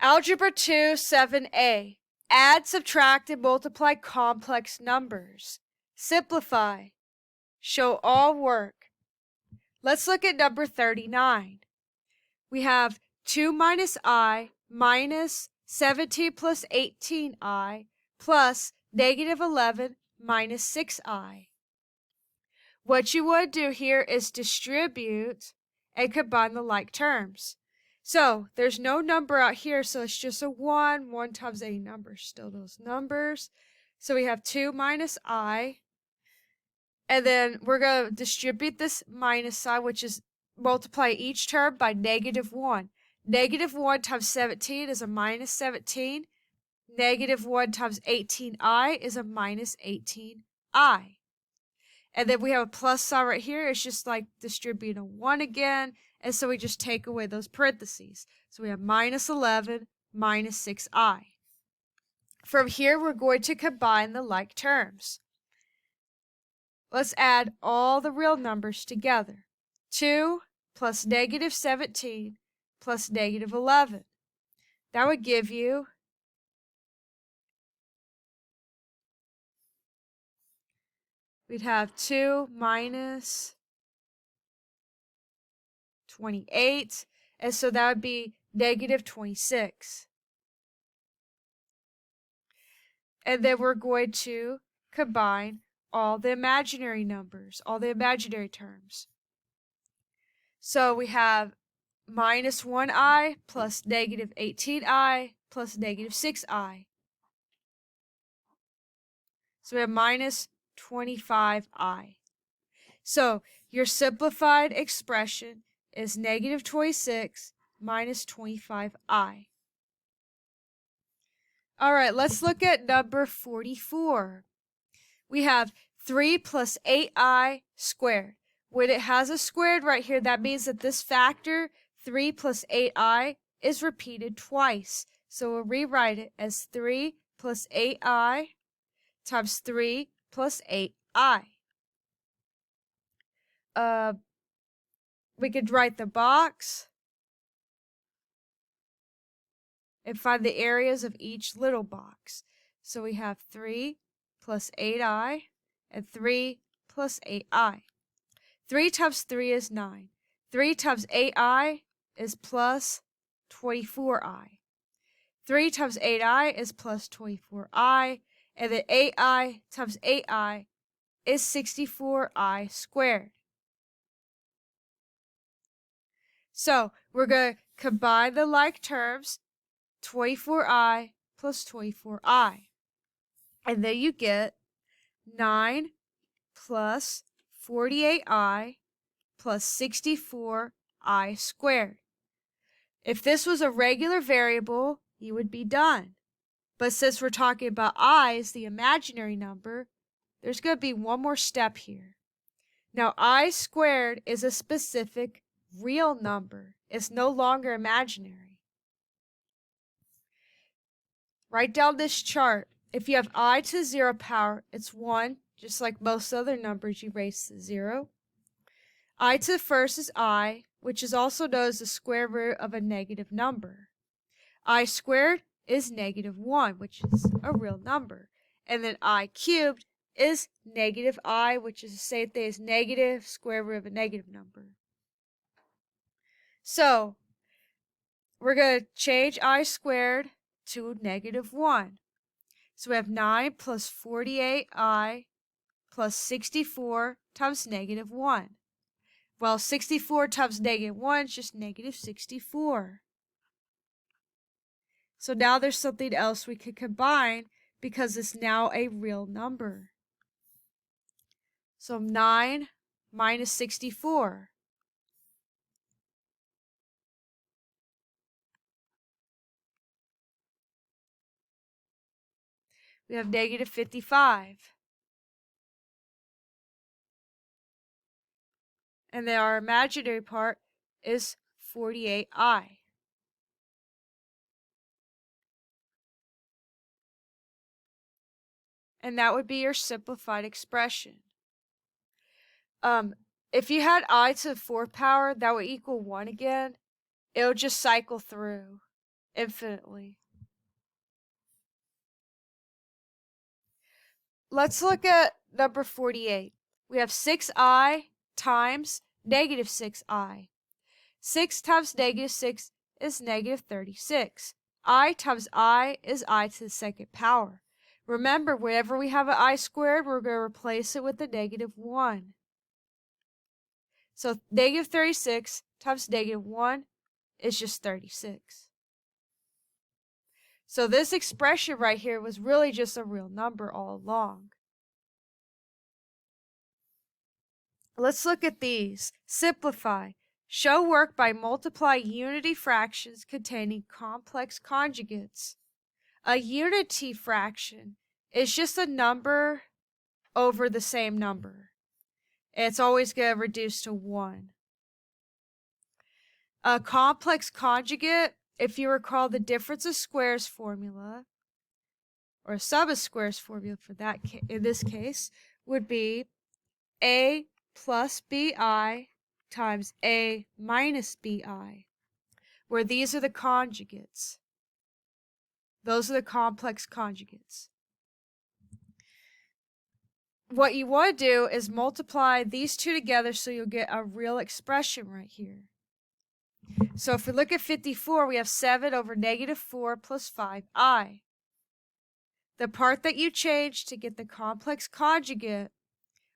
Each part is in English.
Algebra 2, 7a. Add, subtract, and multiply complex numbers. Simplify. Show all work. Let's look at number 39. We have 2 minus I minus 17 plus 18I plus negative 11 minus 6I. What you want to do here is distribute and combine the like terms. So there's no number out here, so it's just a 1. 1 times any number, still those numbers. So we have 2 minus I. And then we're going to distribute this minus sign, which is multiply each term by negative 1. Negative 1 times 17 is a minus 17. Negative 1 times 18I is a minus 18I. And then we have a plus sign right here. It's just like distributing a 1 again. And so we just take away those parentheses. So we have minus 11 minus 6I. From here, we're going to combine the like terms. Let's add all the real numbers together. 2 plus negative 17 plus negative 11. That would give you we'd have 2 minus 28, and so that would be negative 26. And then we're going to combine all the imaginary numbers, all the imaginary terms. So we have minus 1I plus negative 18I plus negative 6I. So we have minus 25I. So your simplified expression is negative 26 minus 25I. All right, let's look at number 44. We have 3 plus 8I squared. When it has a squared right here, that means that this factor, 3 plus 8I, is repeated twice. So we'll rewrite it as 3 plus 8I times 3 plus 8I. We could write the box and find the areas of each little box. So we have 3 plus 8I and 3 plus 8I. 3 times 3 is 9. 3 times 8I is plus 24I. 3 times 8I is plus 24I. And then 8I times 8I is 64I squared. So we're going to combine the like terms, 24I plus 24I. And then you get 9 plus 48I plus 64I squared. If this was a regular variable, you would be done. But since we're talking about i's, the imaginary number, there's going to be one more step here. Now, I squared is a specific real number. It's no longer imaginary. Write down this chart. If you have I to the 0 power, it's 1, just like most other numbers you raise to 0. I to the first is I, which is also known as the square root of a negative number. I squared is negative 1, which is a real number. And then I cubed is negative I, which is the same thing as negative square root of a negative number. So, we're going to change I squared to negative 1. So we have 9 plus 48I plus 64 times negative 1. Well, 64 times negative 1 is just negative 64. So now there's something else we could combine because it's now a real number. So 9 minus 64. We have negative 55. And then our imaginary part is 48I. And that would be your simplified expression. If you had I to the 4th power, that would equal 1 again. It'll just cycle through. infinitely. Let's look at number 48. We have 6i times negative 6i. 6 times negative 6 is negative 36. I times I is I to the second power. Remember, whenever we have an I squared, we're going to replace it with a negative 1. So negative 36 times negative 1 is just 36. So this expression right here was really just a real number all along. Let's look at these. Simplify. Show work by multiplying unity fractions containing complex conjugates. A unity fraction is just a number over the same number. It's always going to reduce to 1. A complex conjugate, if you recall the difference of squares formula, or sum of squares formula for that in this case, would be a plus bi times a minus bi, where these are the conjugates. Those are the complex conjugates. What you want to do is multiply these two together so you'll get a real expression right here. So if we look at 54, we have 7 over negative 4 plus 5i. The part that you change to get the complex conjugate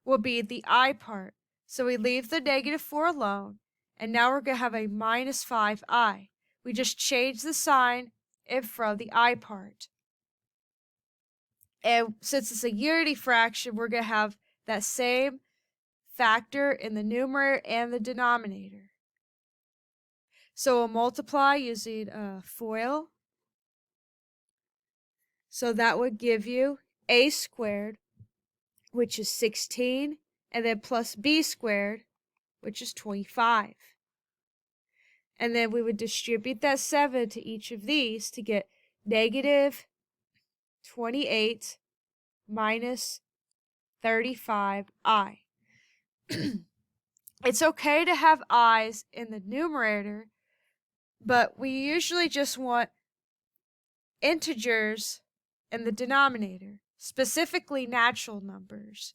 will be the I part. So we leave the negative 4 alone, and now we're going to have a minus 5i. We just change the sign in front of the I part. And since it's a unity fraction, we're going to have that same factor in the numerator and the denominator. So we'll multiply using a FOIL. So that would give you a squared, which is 16, and then plus b squared, which is 25. And then we would distribute that 7 to each of these to get negative 28 minus 35i. It's okay to have i's in the numerator, but we usually just want integers in the denominator, specifically natural numbers.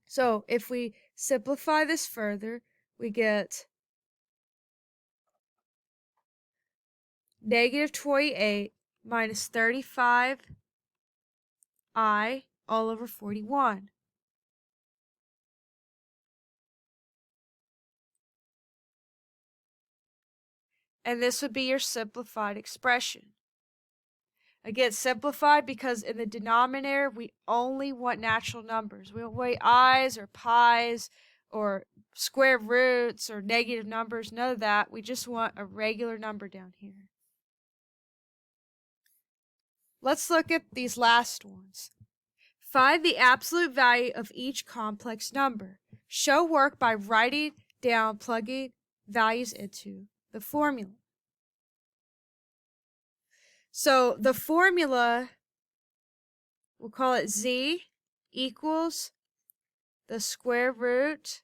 So if we simplify this further, we get negative 28 minus 35i all over 41. And this would be your simplified expression. Again, simplified because in the denominator, we only want natural numbers. We don't want i's or pi's or square roots or negative numbers, none of that. We just want a regular number down here. Let's look at these last ones. Find the absolute value of each complex number. Show work by writing down, plugging values into the formula. So the formula, we'll call it z equals the square root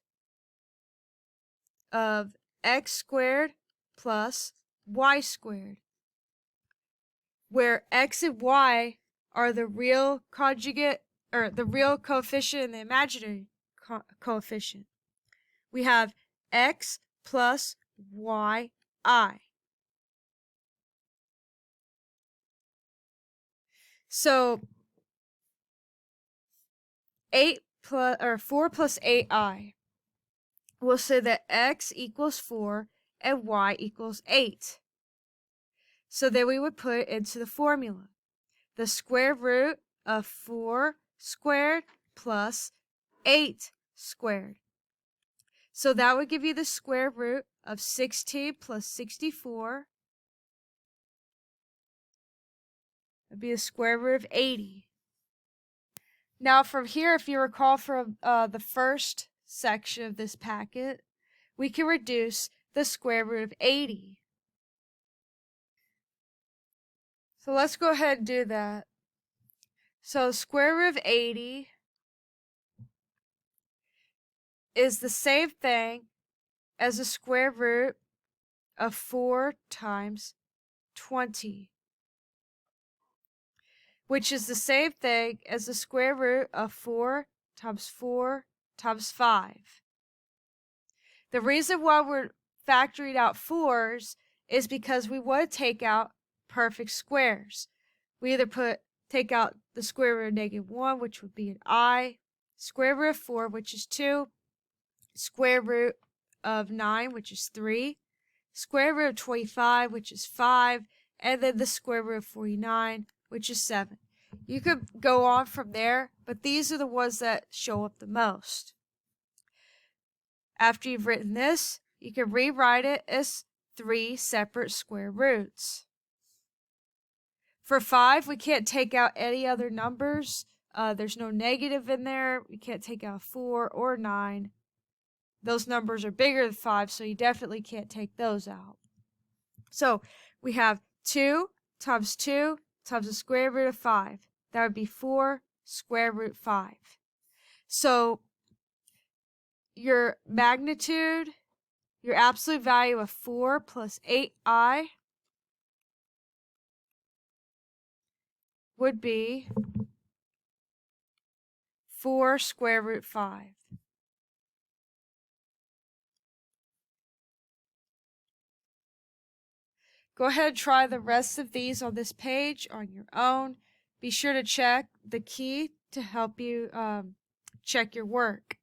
of x squared plus y squared, where x and y are the real conjugate, or the real coefficient and the imaginary coefficient. We have x plus yi. So 4 plus 8i. We'll say that x equals 4 and y equals 8. So then we would put it into the formula. The square root of 4 squared plus 8 squared. So that would give you the square root of 16 plus 64. That'd be the square root of 80. Now from here, if you recall from the first section of this packet, we can reduce the square root of 80. So let's go ahead and do that. So square root of 80 is the same thing as the square root of 4 times 20, which is the same thing as the square root of 4 times 4 times 5. The reason why we're factoring out 4s is because we want to take out perfect squares. We either take out the square root of -1, which would be an I, square root of 4, which is 2, square root of 9, which is 3, square root of 25, which is 5, and then the square root of 49, which is 7. You could go on from there, but these are the ones that show up the most. After you've written this, you can rewrite it as 3 separate square roots. For 5, we can't take out any other numbers. There's no negative in there. We can't take out 4 or 9. Those numbers are bigger than 5, so you definitely can't take those out. So we have 2 times 2 times the square root of 5. That would be 4 square root 5. So your magnitude, your absolute value of 4 plus 8i would be 4 square root 5. Go ahead and try the rest of these on this page on your own. Be sure to check the key to help you check your work.